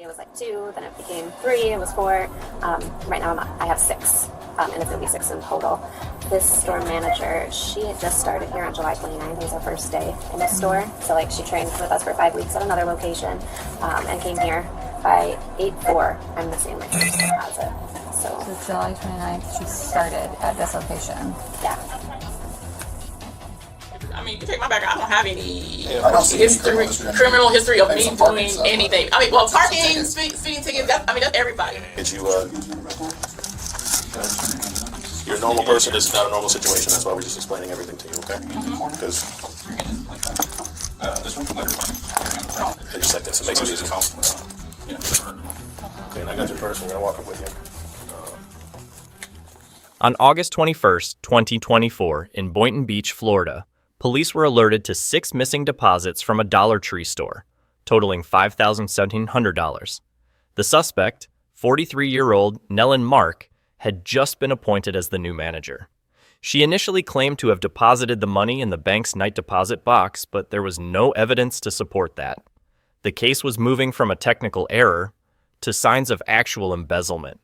It was like 2, then it became 3, it was 4. Right now I have 6, and it's going to be 6 in total. This store manager, she had just started here on July 29th. It was her first day in the store. So like she trained with us for 5 weeks at another location, and came here by 8/4. I'm missing my first deposit. So July 29th, she started at this location. Yeah. I mean, you take my background. I don't have any criminal history of me doing anything. I mean, well, parking, speeding tickets. That's everybody. Did you? You're a normal person. This is not a normal situation. That's why we're just explaining everything to you, okay? Because just like this, it makes it easy. Okay, and I got your purse. We're gonna walk up with you. On August 21st, 2024, in Boynton Beach, Florida, police were alerted to 6 missing deposits from a Dollar Tree store, totaling $5,1700. The suspect, 43-year-old Nellen Mark, had just been appointed as the new manager. She initially claimed to have deposited the money in the bank's night deposit box, but there was no evidence to support that. The case was moving from a technical error to signs of actual embezzlement.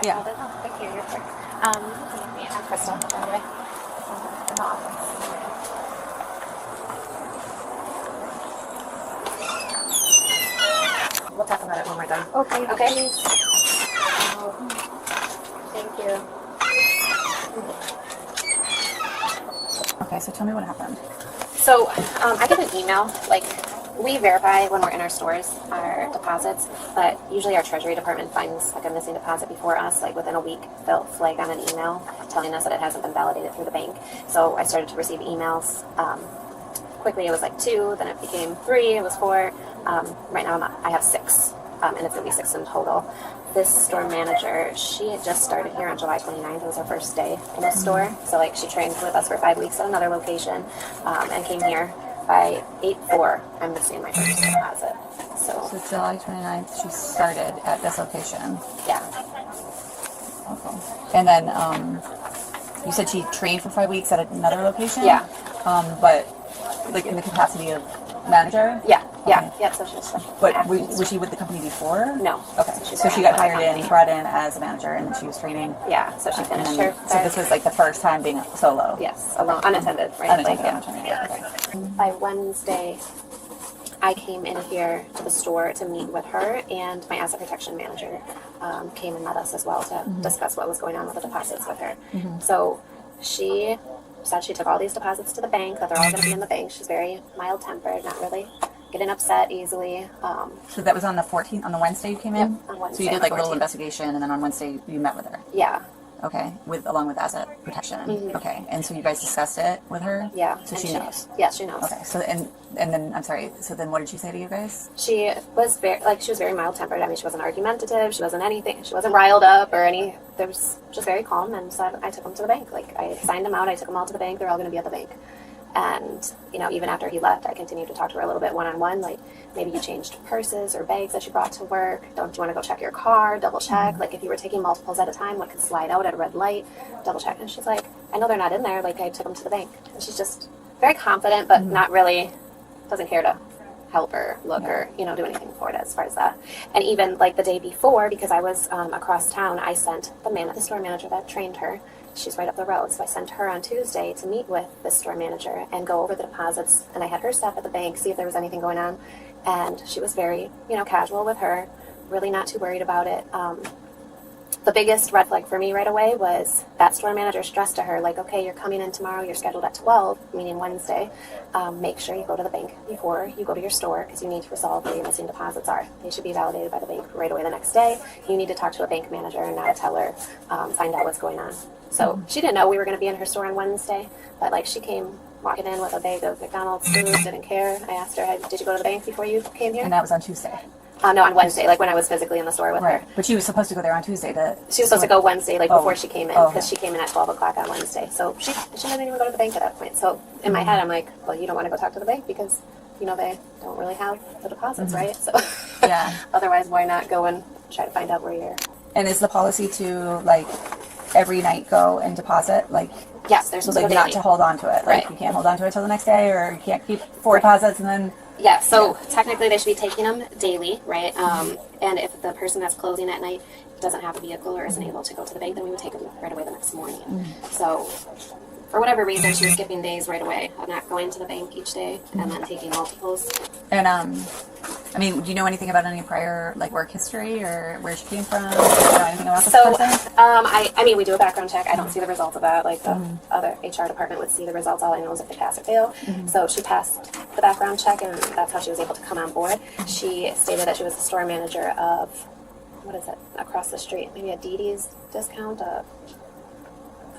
Yeah. Thank you. You're quick. I'm Crystal, by the way. In the office. We'll talk about it when we're done. Okay. Okay. Thank you. Okay, so tell me what happened. So I get an email, like, we verify when we're in our stores our deposits, but usually our treasury department finds like a missing deposit before us, like within a week they'll flag on an email telling us that it hasn't been validated through the bank. So I started to receive emails. Quickly it was like 2, then it became 3, it was 4. Right now I have 6, and it's going to be 6 in total. This store manager, she had just started here on July 29th. It was her first day in the store. So like she trained with us for 5 weeks at another location, and came here by 8/4. I'm missing my first deposit. So July 29th, she started at this location. Yeah. Okay. And then you said she trained for 5 weeks at another location? Yeah. But like in the capacity of manager? Yeah. Yeah. Okay. Yeah. So she's. But was she with the company before? No. Okay. So she got hired in, brought in as a manager, and she was training. Yeah. So she finished her. So this was like the first time being solo. Yes, alone, unattended, right? Unattended. Yeah. Okay. By Wednesday, I came in here to the store to meet with her, and my asset protection manager came and met us as well to discuss what was going on with the deposits with her. So she said she took all these deposits to the bank, that they're all going to be in the bank. She's very mild-tempered, not really getting upset easily. So that was on the 14th, on the Wednesday you came in? Yep, on Wednesday. So you did like a little investigation, and then on Wednesday you met with her? Yeah. Okay, along with asset protection. Okay, and so you guys discussed it with her? Yeah. So she knows? Yes, she knows. Okay, so and then, I'm sorry, so then what did she say to you guys? She was very mild-tempered. I mean, she wasn't argumentative. She wasn't anything. She wasn't riled up or any. There was just very calm, and so I took them to the bank. Like, I signed them out. I took them all to the bank. They're all going to be at the bank. And, even after he left, I continued to talk to her a little bit one-on-one, like, maybe you changed purses or bags that you brought to work. Don't you want to go check your car, double check? Like, if you were taking multiples at a time, what could slide out at a red light, double check. And she's like, I know they're not in there. Like, I took them to the bank. And she's just very confident, but not really, doesn't care to help or look or, do anything for it as far as that. And even, like, the day before, because I was across town, I sent the store manager that trained her. She's right up the road, so I sent her on Tuesday to meet with the store manager and go over the deposits, and I had her stop at the bank, see if there was anything going on, and she was very, casual with her, really not too worried about it. The biggest red flag for me right away was that store manager stressed to her, like, okay, you're coming in tomorrow, you're scheduled at 12, meaning Wednesday. Make sure you go to the bank before you go to your store, because you need to resolve where your missing deposits are. They should be validated by the bank right away the next day. You need to talk to a bank manager and not a teller, find out what's going on. So she didn't know we were going to be in her store on Wednesday, but like she came walking in with a bag of McDonald's food, didn't care. I asked her, did you go to the bank before you came here? And that was on Tuesday? No, on Wednesday, like when I was physically in the store with her. But she was supposed to go there on Tuesday. She was supposed to go Wednesday, like before she came in, because she came in at 12 o'clock on Wednesday. So she didn't even go to the bank at that point. So in my head, I'm like, well, you don't want to go talk to the bank because, they don't really have the deposits, right? So yeah. Otherwise, why not go and try to find out where you're... And is the policy to, like, every night go and deposit? Like, Yes, they're supposed like to go not daily. to hold on to it. Like, Right. you can't hold on to it till the next day, or you can't keep 4 deposits and then. Yeah, so technically they should be taking them daily, right? And if the person that's closing at night doesn't have a vehicle or isn't able to go to the bank, then we would take them right away the next morning. So for whatever reason, she was skipping days right away of not going to the bank each day and then taking multiples. And I mean, do you know anything about any prior like work history or where she came from? Do you know anything about this So, person? I mean, we do a background check. I don't see the results of that. Like the other HR department would see the results. All I know is if they pass or fail. So she passed the background check, and that's how she was able to come on board. She stated that she was the store manager of, what is it, across the street? Maybe a DD's discount,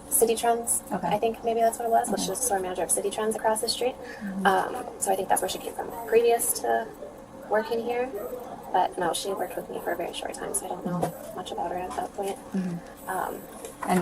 City Trends. Okay. I think maybe that's what it was. But she was the store manager of City Trends across the street. So I think that's where she came from previous to working here. But no, she worked with me for a very short time, so I don't know much about her at that point. And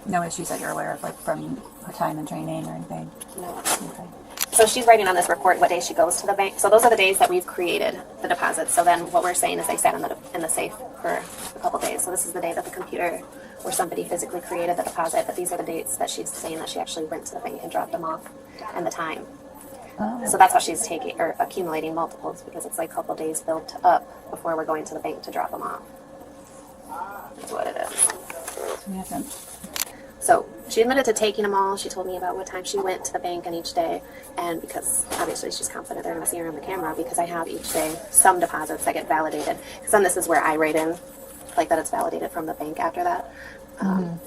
no issues that you're aware of, like from her time in training or anything? No. Okay. So she's writing on this report what day she goes to the bank. So those are the days that we've created the deposits. So then what we're saying is they sat in the safe for a couple days. So this is the day that the computer or somebody physically created the deposit, but these are the dates that she's saying that she actually went to the bank and dropped them off and the time. So that's how she's taking or accumulating multiples, because it's like a couple days built up before we're going to the bank to drop them off. That's what it is. So she admitted to taking them all. She told me about what time she went to the bank on each day, and because obviously she's confident they're going to see her on the camera, because I have each day some deposits that get validated. Because then this is where I write in, like that it's validated from the bank after that. But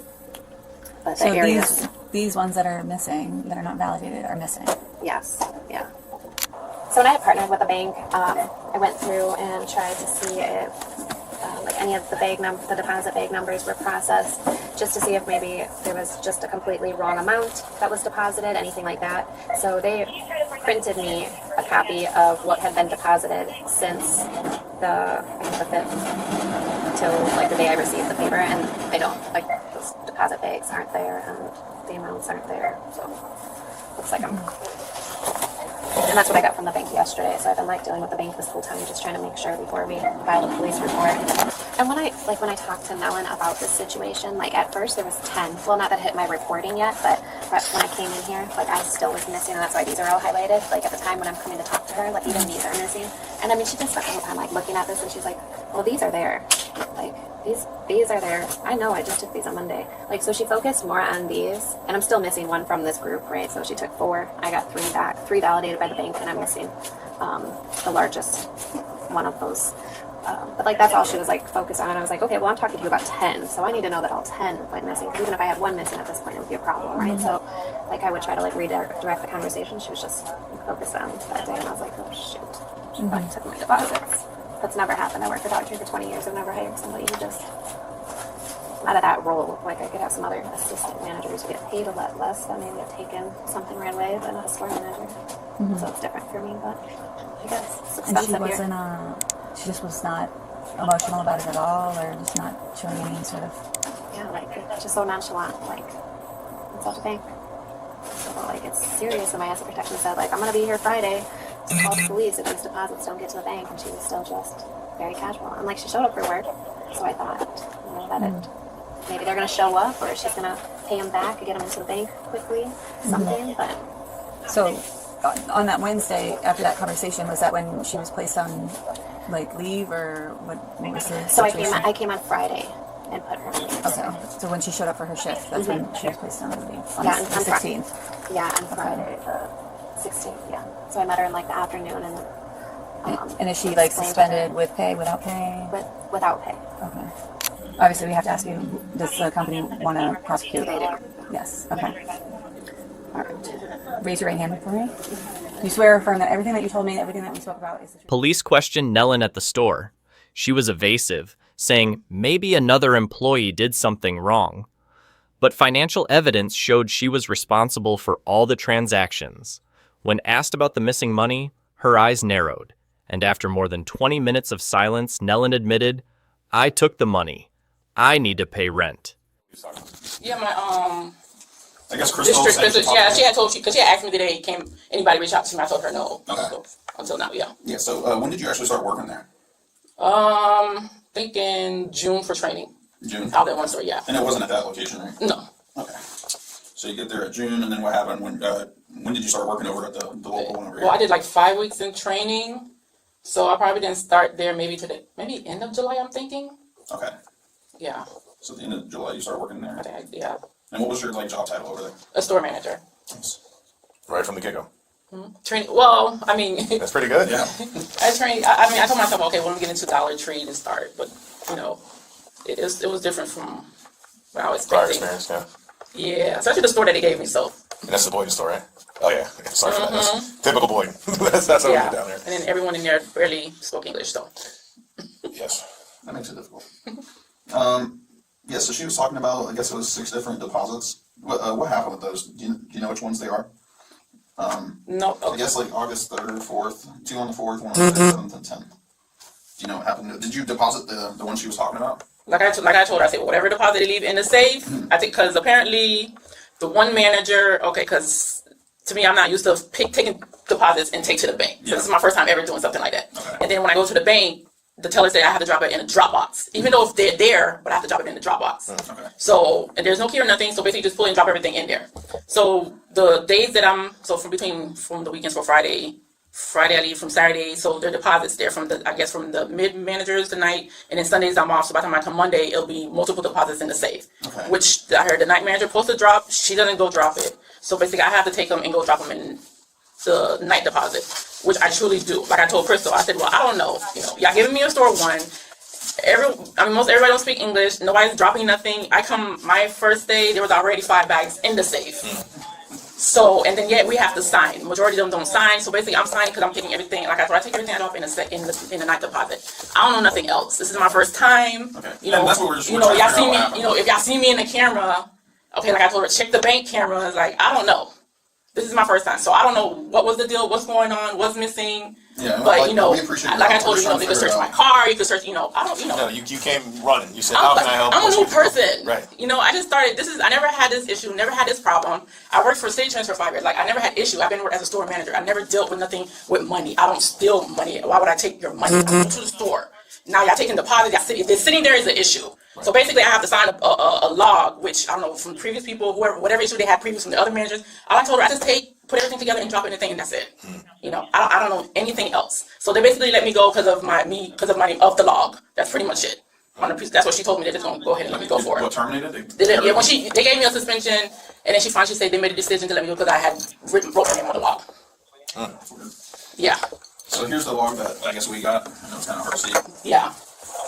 the So areas, these ones that are missing, that are not validated, are missing. yes, yeah. So when I had partnered with the bank, I went through and tried to see if like any of the deposit bag numbers were processed, just to see if maybe there was just a completely wrong amount that was deposited, anything like that. So they printed me a copy of what had been deposited since the 5th till like the day I received the paper, and they don't, like those deposit bags aren't there and the amounts aren't there. So looks like and that's what I got from the bank yesterday. So I've been like dealing with the bank this whole time, just trying to make sure before we file a police report. And when I talked to Nellen about this situation, like at first there was 10. Well, not that it hit my reporting yet, but when I came in here, like I still was missing, and that's why these are all highlighted. Like at the time when I'm coming to talk to her, like even these are missing. And I mean, she just spent the whole time like looking at this, and she's like, "Well, these are there. Like these are there. I know. I just took these on Monday." Like, so she focused more on these, and I'm still missing one from this group, right? So she took 4. I got 3 back, 3 validated by the bank, and I'm missing the largest one of those. But like that's all she was like focused on. I was like, okay, well I'm talking to you about 10, so I need to know that all 10 went missing. Because even if I had 1 missing at this point, it would be a problem, right? So like I would try to like redirect the conversation. She was just focused on that day, and I was like, oh shoot, she probably took my deposits. That's never happened. I worked for Dr. for 20 years. I've never hired somebody who just out of that role. Like I could have some other assistant managers who get paid a lot less that maybe have taken something right away, but not a store manager. So it's different for me, but I guess it's And expensive she wasn't, here. she just was not emotional about it at all, or just not showing any sort of. Yeah, like it's just so nonchalant. Like it's at the bank. So like it's serious. And my asset protection said like I'm gonna be here Friday to call the police if these deposits don't get to the bank, and she was still just very casual. And like she showed up for work, so I thought that maybe they're gonna show up, or she's gonna pay them back and get them into the bank quickly, something. But So, on that Wednesday, after that conversation, was that when she was placed on, like, leave, or what was the so situation? I came on Friday and put her on leave. Okay, so when she showed up for her shift, that's when she was placed on leave, on Yeah, the on Fri- 16th. Yeah, on Friday the 16th. Yeah. So I met her in like the afternoon, and And is she, like, explained to suspended her with pay, without pay? without pay. Okay. Obviously, we have to ask you, does the company want to prosecute? They do. Yes, okay. All right. Raise your right hand for me. Do you swear or affirm that everything that you told me, everything that we spoke about is the truth? Police questioned Nellen at the store. She was evasive, saying maybe another employee did something wrong. But financial evidence showed she was responsible for all the transactions. When asked about the missing money, her eyes narrowed, and after more than 20 minutes of silence, Nellen admitted, "I took the money. I need to pay rent." Yeah, my I guess Crystal district. said Yeah, she had told you because she had asked me today. Anybody reach out to me? I told her no. Okay. So, until now, yeah. Yeah, so when did you actually start working there? Think in June for training. June. All at one store, yeah. And it wasn't at that location, right? No. Okay. So you get there at June, and then what happened when did you start working over at the local one over here? Well, I did like 5 weeks in training, so I probably didn't start there maybe end of July, I'm thinking. Okay. Yeah. So at the end of July, you started working there. Yeah. And what was your job title over there? A store manager. Right from the get-go. Training. Well, I mean, That's pretty good. Yeah. I told myself, okay, well, I'm getting to Dollar Tree to start, but it was different from what I was Prior expecting. experience, yeah. Yeah, especially the store that they gave me. So. And that's the Boyden store, right? Oh yeah. Sorry for that. That's typical Boyden. that's what we Yeah. do down there. And then everyone in there barely spoke English, so. Yes. That makes it difficult. Yeah, so she was talking about, I guess it was 6 different deposits. What happened with those? Do you know which ones they are? No. I guess August 3rd, 4th, 2 on the 4th, 1 on the 5th, 7th, and 10th. Do you know what happened? Did you deposit the one she was talking about? Like I told her, I said, whatever deposit they leave in the safe, I think, because apparently the one manager, because to me, I'm not used to taking deposits and take to the bank. So this is my first time ever doing something like that. Okay. And then when I go to the bank, the teller said I have to drop it in a drop box, even though if they're there, but I have to drop it in the drop box. Okay. So, and there's no key or nothing, so basically just pull and drop everything in there. So the days that from the weekends for Friday I leave from Saturday, so there are deposits there from the mid managers tonight, and then Sundays I'm off, so by the time I come Monday, it'll be multiple deposits in the safe. Okay. Which I heard the night manager supposed to drop, she doesn't go drop it. So basically I have to take them and go drop them in the night deposit, which I truly do. Like I told Crystal, I said, well, I don't know. Y'all giving me a store one. Most everybody don't speak English. Nobody's dropping nothing. My first day, there was already 5 bags in the safe. So, and then yet we have to sign. Majority of them don't sign. So basically I'm signing because I'm taking everything. Like I thought, I take everything off in the night deposit. I don't know nothing else. This is my first time. Okay. And that's what we're y'all see me, if y'all see me in the camera, okay, like I told her, check the bank cameras. Like, I don't know. This is my first time, so I don't know what was the deal, what's going on, what's missing. Yeah, but we appreciate like I told you, you could search my car, you could search, I don't, No, you came running. You said, how can I help? I'm a new person. Right. I just started, I never had this issue, never had this problem. I worked for City Transfer for 5 years. Like, I never had issue. I've been as a store manager. I never dealt with nothing with money. I don't steal money. Why would I take your money? I go to the store. Now y'all taking deposits. If they're sitting there is an issue. Right. So basically, I have to sign a log, which I don't know from previous people, whatever issue they had previous from the other managers. All I told her, I just put everything together and drop it in the thing, and that's it. I don't know anything else. So they basically let me go because of the log. That's pretty much it. That's what she told me. They're just gonna go ahead and let me go for it. What terminated? They gave me a suspension, and then she finally said they made a decision to let me go because I had wrote my name on the log. Yeah. So here's the log that I guess we got. I know it's kind of hard to see. Yeah.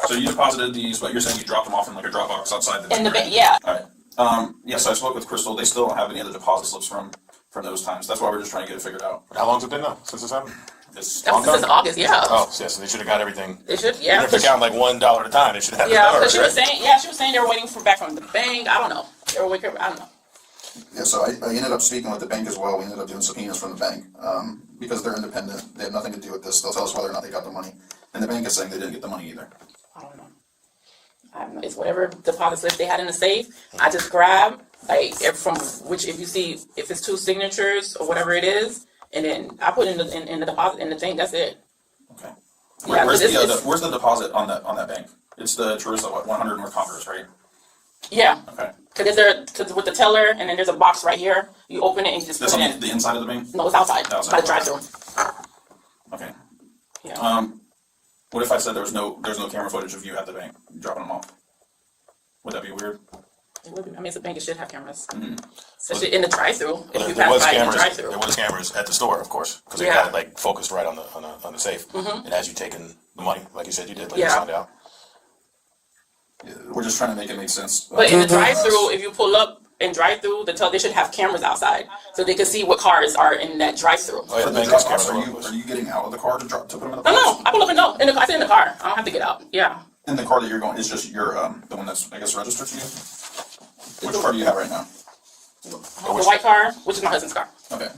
So you deposited these, but you're saying you dropped them off in a drop box outside the In the bank, yeah. All right. Yes, I spoke with Crystal. They still don't have any other deposit slips from those times. That's why we're just trying to get it figured out. How long's it been now since this happened? Since August, yeah. Oh, yeah, so they should have got everything. They should, yeah. Even if they count like $1 at a time, they should have. Yeah, because she was saying they were waiting back from the bank. I don't know. They were waiting. I don't know. Yeah, so I ended up speaking with the bank as well. We ended up doing subpoenas from the bank because they're independent. They have nothing to do with this. They'll tell us whether or not they got the money. And the bank is saying they didn't get the money either. I don't know. It's whatever deposit slip they had in the safe. I just grab if it's 2 signatures or whatever it is, and then I put in the deposit in the thing. That's it. Okay. Yeah, where's the deposit on that bank? It's the Charissa 100 North Congress, right? Yeah. Okay. Because with the teller, and then there's a box right here. You open it and you just That's put it on in. the inside of the bank? No, it's outside. By the drive-through. Okay. Yeah. What if I said there's no camera footage of you at the bank dropping them off? Would that be weird? It would be. I mean, it's a bank. It should have cameras. Mm-hmm. Especially in the drive-through. If you There pass was by in the cameras. drive-through. There was cameras at the store, of course, because they Yeah. had it like focused right on the safe. And as you taken the money, like you said, you did, like you Yeah. signed out. Yeah, we're just trying to make it make sense. But in the drive-through, if you pull up and drive-through, they should have cameras outside so they can see what cars are in that drive-through. Oh, yeah, For the the bank drop has box, cameras. are you getting out of the car to put them in the No, box? I pull up and no. I sit in the car. I don't have to get out. Yeah. In the car that you're going, it's just your the one that's I guess registered to you. Which car do you have right now? The white car, which is my husband's car. Okay.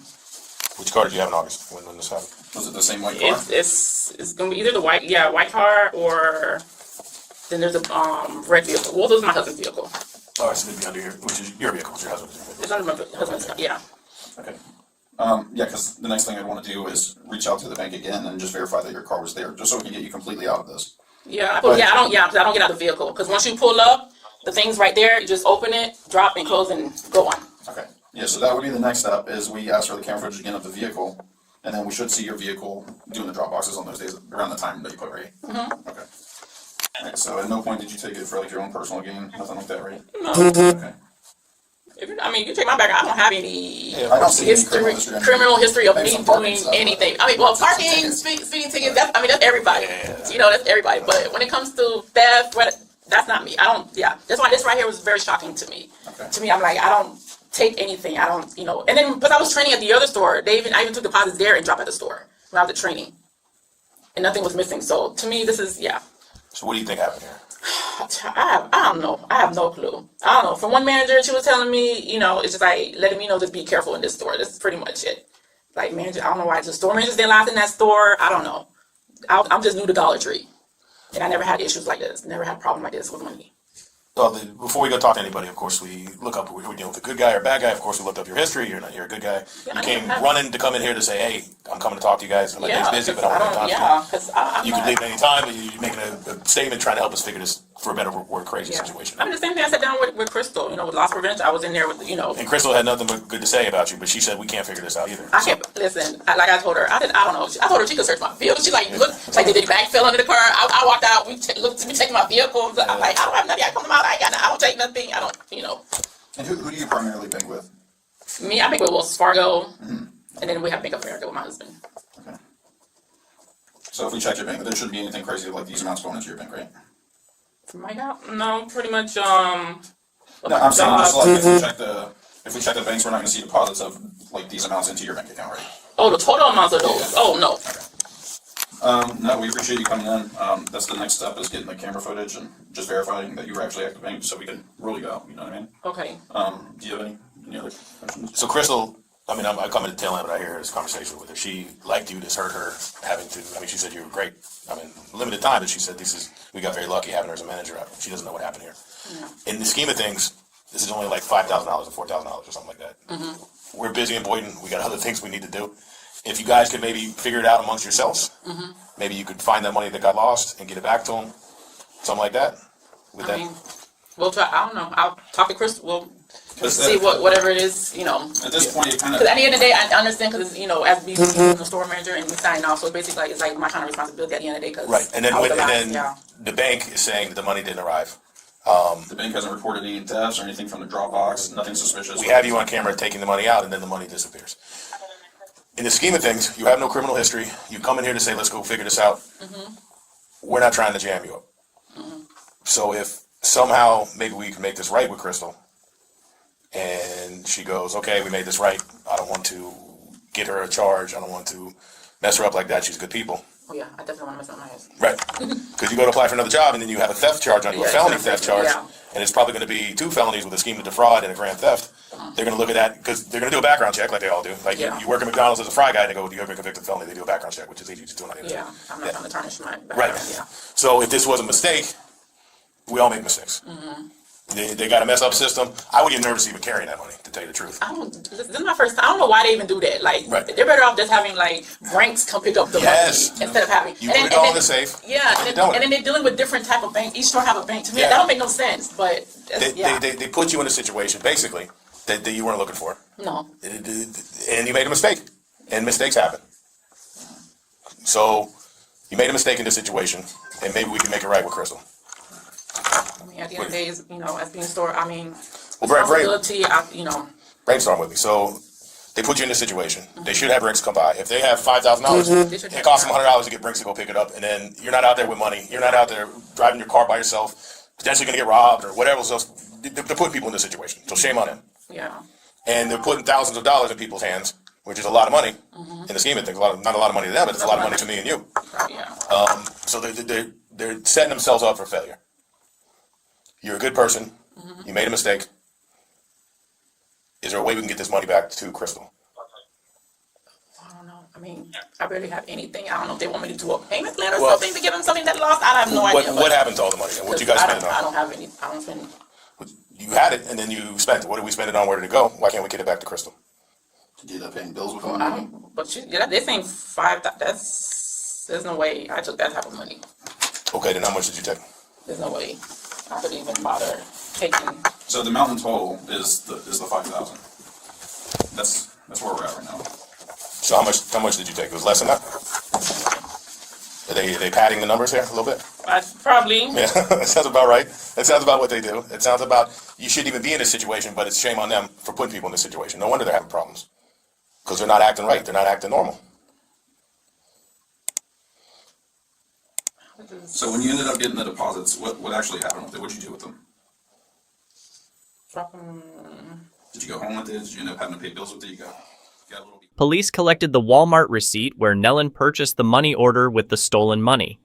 Which car did you have in August when this happened? Was it the same white car? It's gonna be either the white car, or then there's a red vehicle. Well, those are my husband's vehicle. Oh, so it'd be under which is your vehicle, it's your husband's vehicle. It's under my husband's car. Yeah. Okay. Yeah, because the next thing I'd want to do is reach out to the bank again and just verify that your car was there, just so we can get you completely out of this. Yeah, I don't get out of the vehicle because once you pull up, the things right there. You just open it, drop, and close, and go on. Okay. Yeah, so that would be the next step, is we ask for the camera footage again of the vehicle, and then we should see your vehicle doing the drop boxes on those days around the time that you put, right? Mm-hmm. Okay. Alright, so at no point did you take it for like your own personal gain, nothing like that, right? No. Okay. You take my background. I don't have any I don't see any criminal history of Maybe me some parking doing stuff, anything. but- I mean, well, parking, speeding tickets. That's everybody. You know, that's everybody. But when it comes to theft, that's not me. I don't. Yeah, that's why this right here was very shocking to me. Okay. To me, I'm like, I don't take anything. I don't, you know. And then, because I was training at the other store, I even took deposits there and dropped at the store when I was at training, and nothing was missing. So to me, this is So what do you think happened here? I don't know. I have no clue. I don't know. From one manager, she was telling me, you know, it's just like letting me know just be careful in this store. That's pretty much it. Like manager, I don't know why the store managers didn't last in that store. I don't know. I'm just new to Dollar Tree, and I never had issues like this. Never had a problem like this with money. Well, before we go talk to anybody, of course, we look up, we're dealing with a good guy or a bad guy. Of course, we looked up your history. You're a good guy. Yeah, you I came have- running to come in here to say, hey, I'm coming to talk to you guys. My day's busy, but I want to talk to you. Yeah, because I'm You not, could leave at any time, but you're making a statement trying to help us figure this, for a better word, crazy situation. I mean, the same thing I sat down with Crystal, you know, with Loss Prevention. I was in there with, you know. And Crystal had nothing but good to say about you, but she said we can't figure this out either. I can't listen. Like I told her, I don't know. I told her she could search my vehicle. She like, look, like did the bag fell under the car? I walked out. We taking my vehicle. I'm like, I don't have nothing. I come out. I don't take nothing. I don't, you know. And who do you primarily bank with? Me, I bank with Wells Fargo, and then we have Bank of America with my husband. Okay. So if we check your bank, there shouldn't be anything crazy like these amounts going into your bank, right? My God, no, pretty much. No, I'm saying just like if we check the banks, we're not going to see deposits of like these amounts into your bank account, right? Oh, the total amounts of those. Yeah. Oh no. No, we appreciate you coming in. That's the next step, is getting the camera footage and just verifying that you were actually at the bank so we can rule you out, you know what I mean? Okay. Do you have any other questions? So Crystal, I mean, I come in the tail end, but I hear this conversation with her. She liked you. This hurt her having to. I mean, she said you were great. I mean, limited time, but she said we got very lucky having her as a manager. She doesn't know what happened here. Yeah. In the scheme of things, this is only like $5,000 or $4,000 or something like that. Mm-hmm. We're busy in Boynton. We got other things we need to do. If you guys could maybe figure it out amongst yourselves, maybe you could find that money that got lost and get it back to them, something like that. I mean, we'll try. I don't know. I'll talk to Crystal. We'll see whatever it is, you know. At this point, you kind of. Because at the end of the day, I understand, because you know, as being the store manager and we sign off, so basically it's like my kind of responsibility at the end of the day. Cause Right, and then yeah. the bank is saying that the money didn't arrive. The bank hasn't reported any thefts or anything from the Dropbox, nothing suspicious. We have you on camera taking the money out, and then the money disappears. In the scheme of things, you have no criminal history. You come in here to say, let's go figure this out. We're not trying to jam you up. So if somehow maybe we can make this right with Crystal, and she goes, okay, we made this right. I don't want to get her a charge. I don't want to mess her up like that. She's good people. Oh yeah, I definitely want to mess up my ass. Right. Because you go to apply for another job, and then you have a theft charge on you, a felony theft charge, yeah. and it's probably going to be 2 felonies with a scheme to defraud and a grand theft. They're going to look at that, because they're going to do a background check like they all do. Like you work at McDonald's as a fry guy, and they go, do you have been convicted of felony? They do a background check, which is easy to do on anything. Yeah, I'm not trying to tarnish my background. Right. Yeah. So if this was a mistake, we all make mistakes. They got a mess up system. I would get nervous even carrying that money, to tell you the truth. This is my first time. I don't know why they even do that. Like, they're better off just having like ranks come pick up the money instead of having. You put it all in the safe. Yeah, and then they're dealing with different type of banks. Each store have a bank. To me, that don't make no sense. But they put you in a situation basically that you weren't looking for. No. And you made a mistake, and mistakes happen. So you made a mistake in this situation, and maybe we can make it right with Crystal. I mean, at the end of the day, as being a store, I mean, responsibility, you know. Brainstorm with me. So they put you in this situation. They should have Brinks come by. If they have $5,000, it costs them $100 to get Brinks to go pick it up, and then you're not out there with money. You're not out there driving your car by yourself, potentially going to get robbed or whatever else. They're putting people in this situation, so shame on them. Yeah. And they're putting thousands of dollars in people's hands, which is a lot of money in the scheme of things. Not a lot of money to them, but it's a lot of money to me and you. Yeah. So they're setting themselves up for failure. You're a good person. You made a mistake. Is there a way we can get this money back to Crystal? I don't know. I mean, I barely have anything. I don't know if they want me to do a payment plan or something to give them something that lost. I have no idea. What happened to all the money? What you guys spend it on? I don't have any. I don't spend. You had it, and then you spent it. What did we spend it on? Where did it go? Why can't we get it back to Crystal? Did you end up paying bills with I money? don't. But they're saying 5. There's no way I took that type of money. Okay, then how much did you take? There's no way. I couldn't even bother taking. So the amount in total is the 5,000. That's where we're at right now. So how much did you take? It was less than that? Are they padding the numbers here a little bit? Probably. Yeah, that sounds about right. That sounds about what they do. It sounds about you shouldn't even be in this situation, but it's shame on them for putting people in this situation. No wonder they're having problems. Because they're not acting right. They're not acting normal. So when you ended up getting the deposits, what actually happened with it? What'd you do with them? Drop them. Did you go home with it? Did you end up having to pay bills with it? You got a little. Police collected the Walmart receipt where Nellen purchased the money order with the stolen money.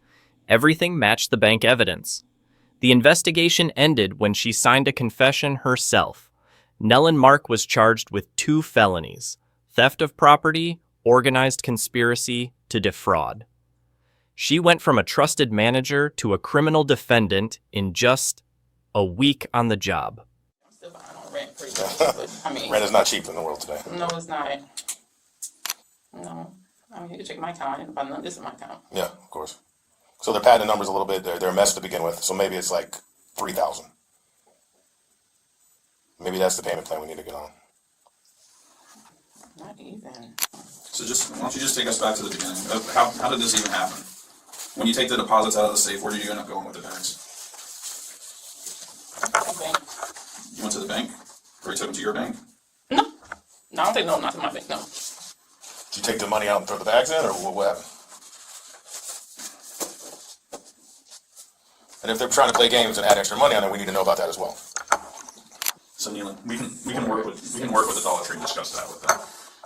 Everything matched the bank evidence. The investigation ended when she signed a confession herself. Nellen Mark was charged with 2 felonies: theft of property, organized conspiracy to defraud. She went from a trusted manager to a criminal defendant in just a week on the job. I'm still behind on rent pretty much, but I mean. Rent is not cheap in the world today. No, it's not. No. I mean, you can check my account. I didn't find none. This is my account. Yeah, of course. So they're padding the numbers a little bit. They're a mess to begin with. So maybe it's like 3,000. Maybe that's the payment plan we need to get on. Not even. So why don't you just take us back to the beginning? How did this even happen? When you take the deposits out of the safe, where did you end up going with the bags? Bank. You went to the bank? Or you took them to your bank? No, I don't think no, not to my bank. No. Did you take the money out and throw the bags in, or what happened? And if they're trying to play games and add extra money on it, we need to know about that as well. So Neelan, we can work with the Dollar Tree and discuss that with them.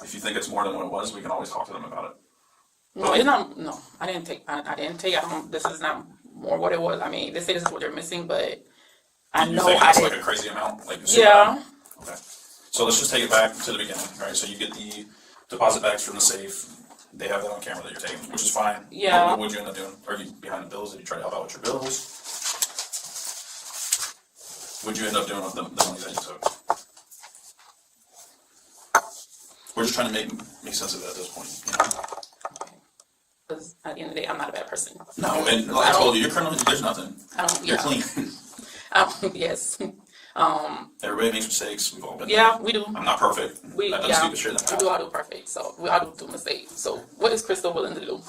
If you think it's more than what it was, we can always talk to them about it. No, it's not. No, I didn't take. I didn't take. This is not more what it was. I mean, they say this is what they're missing, but I You know think I that's didn't. like a crazy amount? Like super Yeah. high? Okay. So let's just take it back to the beginning, right? So you get the deposit bags from the safe. They have that on camera that you're taking, which is fine. Yeah. What would you end up doing? Are you behind the bills? Did you try to help out with your bills? What'd you end up doing with the money that you took? We're just trying to make sense of it at this point, you know? Because at the end of the day, I'm not a bad person. No, and like I told you, you're criminal. There's nothing. You're clean. Yes. Everybody makes mistakes. We've all been Yeah, there. we do. I'm not perfect. I've done stupid shit in the We do past. all do perfect. So we all do mistakes. So what is Crystal willing to do?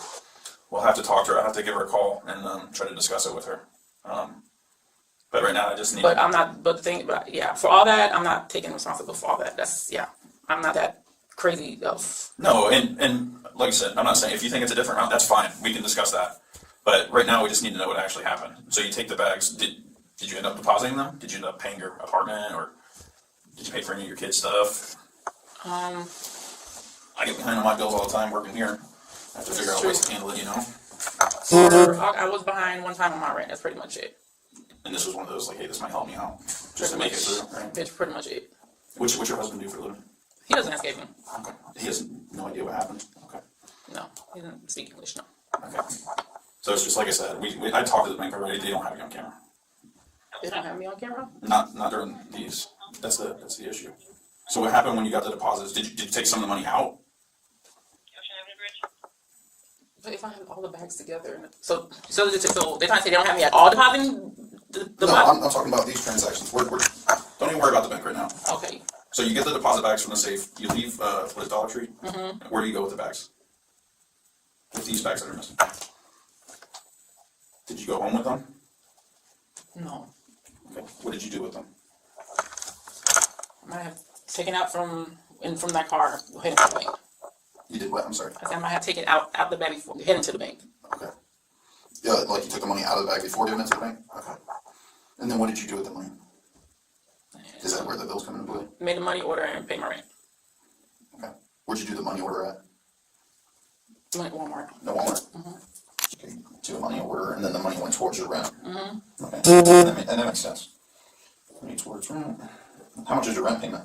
We'll have to talk to her. I have to give her a call and try to discuss it with her. But right now, I just need. But I'm not. But the thing, but yeah, for all that, I'm not taking responsibility for all that. That's I'm not that crazy of. No, and like I said, I'm not saying if you think it's a different route, that's fine. We can discuss that. But right now, we just need to know what actually happened. So you take the bags. Did you end up depositing them? Did you end up paying your apartment, or did you pay for any of your kids' stuff? I get behind on my bills all the time working here. I have to figure out ways to handle it, you know. I was behind one time on my rent. That's pretty much it. And this was one of those like, hey, this might help me out, just to make it through. Right? It's pretty much it. What's your husband do for a living? He doesn't escape me. Okay. He has no idea what happened. Okay. No, he doesn't speak English. No. Okay. So it's just like I said. I talked to the bank already. They don't have you on camera. They don't have me on camera. Not during these. That's the issue. So what happened when you got the deposits? Did you take some of the money out? But if I have all the bags together, so they're trying to say they don't have me at all depositing the No, money. I'm talking about these transactions. Don't even worry about the bank right now. Okay. So you get the deposit bags from the safe. You leave with Dollar Tree. Mm-hmm. Where do you go with the bags? With these bags that are missing. Did you go home with them? No. Okay. What did you do with them? I might have taken out from that car heading to the bank. You did what? I'm sorry. I said I might have taken out the bag before heading to the bank. Okay. Yeah, like you took the money out of the bag before giving it to the bank? Okay. And then what did you do with the money? Is that where the bills come into play? Made the money order and paid my rent. Okay. Where'd you do the money order at? Went at Walmart. No, Walmart? Mm-hmm. Okay, do a money order, and then the money went towards your rent. Mm-hmm. Okay. And that makes sense. Money towards rent. How much is your rent payment?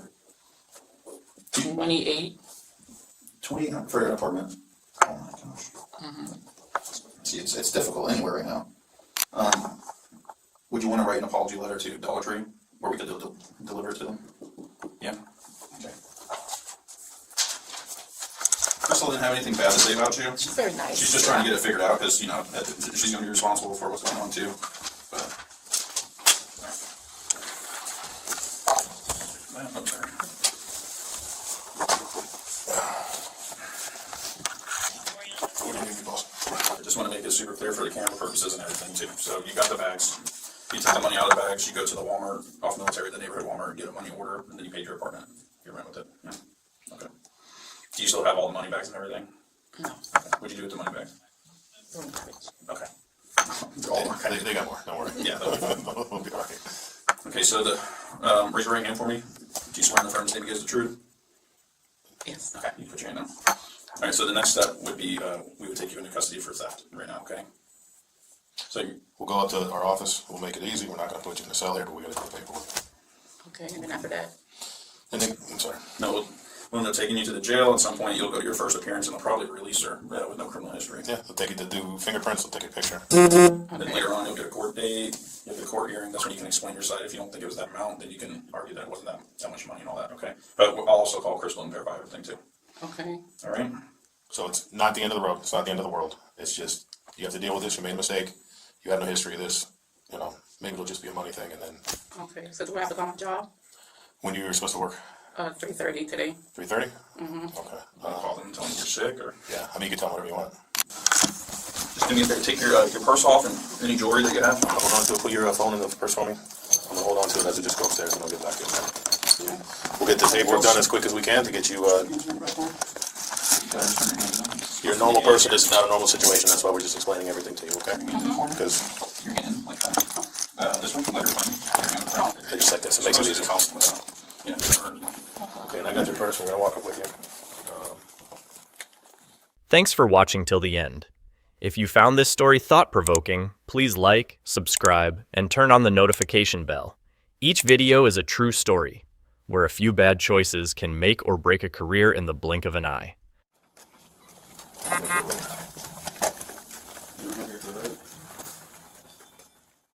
28. $2,800 for an apartment. Oh my gosh. Mm-hmm. See, it's difficult anywhere right now. Would you want to write an apology letter to Dollar Tree, where we could deliver it to them? Yeah. Okay. Crystal didn't have anything bad to say about you. She's very nice. She's just trying to get it figured out because she's going to be responsible for what's going on too. But that. I'm sorry. What do you need, boss? I just want to make it super clear for the camera purposes and everything too. So you got the bags. You take the money out of the bags, you go to the Walmart, off Military, the neighborhood Walmart, get a money order, and then you paid your apartment. You rent with it. Yeah. Okay. Do you still have all the money bags and everything? No. Okay. What'd you do with the money bags? Okay. They got more, don't worry. Yeah. We'll be all right. Okay, so raise your right hand for me. Do you swear in the firm statement gives the truth? Yes. Okay, you put your hand down. All right, so the next step would be, we would take you into custody for theft right now, okay? So We'll go up to our office, we'll make it easy, we're not gonna put you in the cell here, but we gotta do the paperwork. Okay, and then after that, And then, I'm sorry, no, we'll end up taking you to the jail. At some point, you'll go to your first appearance, and they'll probably release her with no criminal history. yeah, they'll take you to do fingerprints, they'll take a picture. And then later on, you'll get a court date, you'll get a court hearing. That's when you can explain your side. If you don't think it was that amount, then you can argue that it wasn't that much money and all that, okay? But I'll also call Crystal and verify everything too. okay. All right? So it's not the end of the road, it's not the end of the world, it's just, you have to deal with this, you made a mistake, you have no history of this, you know, maybe it'll just be a money thing, and then, Okay, so do I have to go on my job? when you're supposed to work, 3:30 today. 3:30? Okay, I'll call them and tell them you're sick, or yeah, I mean, you can tell them whatever you want. just do me a favor, take your purse off and any jewelry that you have. Hold on to it, put your phone in the purse for me, I'm gonna hold on to it as it just go upstairs, and I'll get back in there. We'll get the paperwork done as quick as we can to get you, you're a normal person, this is not a normal situation, that's why we're just explaining everything to you, okay? Because, Your hand like that. This one, let her find just like this, it makes it easy. Yeah. Okay, and I got your purse, we're gonna walk up with you. Thanks for watching till the end. If you found this story thought-provoking, please like, subscribe, and turn on the notification bell. Each video is a true story, where a few bad choices can make or break a career in the blink of an eye. You don't have your